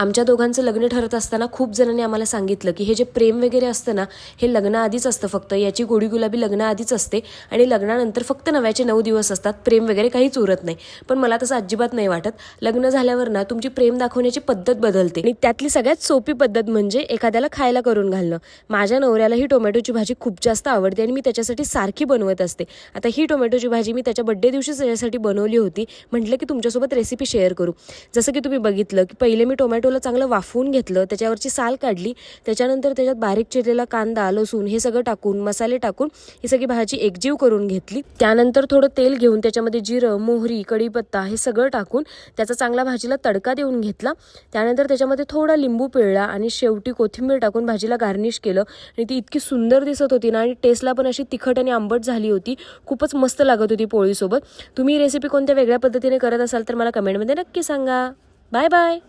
आमच्या दोघांचं लग्न ठरत असताना खूप जणांनी आम्हाला सांगितलं की हे जे प्रेम वगैरे असतं ना हे लग्नाआधीच असतं, फक्त याची गोडी गुलाबी लग्नाआधीच असते आणि लग्नानंतर फक्त नव्याचे 9 दिवस असतात, प्रेम वगैरे काहीच उरत नाही. पण मला तसं अजिबात नाही वाटत. लग्न झाल्यावर ना तुमची प्रेम दाखवण्याची पद्धत बदलते आणि त्यातली सगळ्यात सोपी पद्धत म्हणजे एखाद्याला खायला करून घालणं. माझ्या नवऱ्याला ही टोमॅटोची भाजी खूप जास्त आवडते आणि मी त्याच्यासाठी सारखी बनवत असते. आता ही टोमॅटोची भाजी मी त्याच्या बड्डे दिवशी त्याच्यासाठी बनवली होती. म्हटलं की तुमच्यासोबत रेसिपी शेअर करू. जसं की तुम्ही बघितलं की पहिले मी टोमॅटोला चांगलं वाफवून घेतलं, त्याच्यावरची साल काढली, त्याच्यानंतर त्याच्यात बारीक चिरलेला कांदा, लसूण हे सगळं टाकून, मसाले टाकून ही सगळी भाजी एकजीव करून घेतली. त्यानंतर थोडं तेल घेऊन त्याच्यामध्ये जिरं, मोहरी, कढीपत्ता हे सगळं टाकून त्याचा चांगला भाजीला तडका देऊन घेतला. त्यानंतर त्याच्यामध्ये थोडा लिंबू पिळला आणि शेवटी कोथिंबीर टाकून भाजीला गार्निश केलं आणि ती इतकी सुंदर दिसत होती ना आणि टेस्टला पण अशी तिखट आणि आंबट झाली होती. खूपच मस्त लागत होती पोळीसोबत. तुम्ही रेसिपी कोणत्या वेगळ्या पद्धतीने करत असाल तर मला कमेंटमध्ये नक्की सांगा. Bye bye.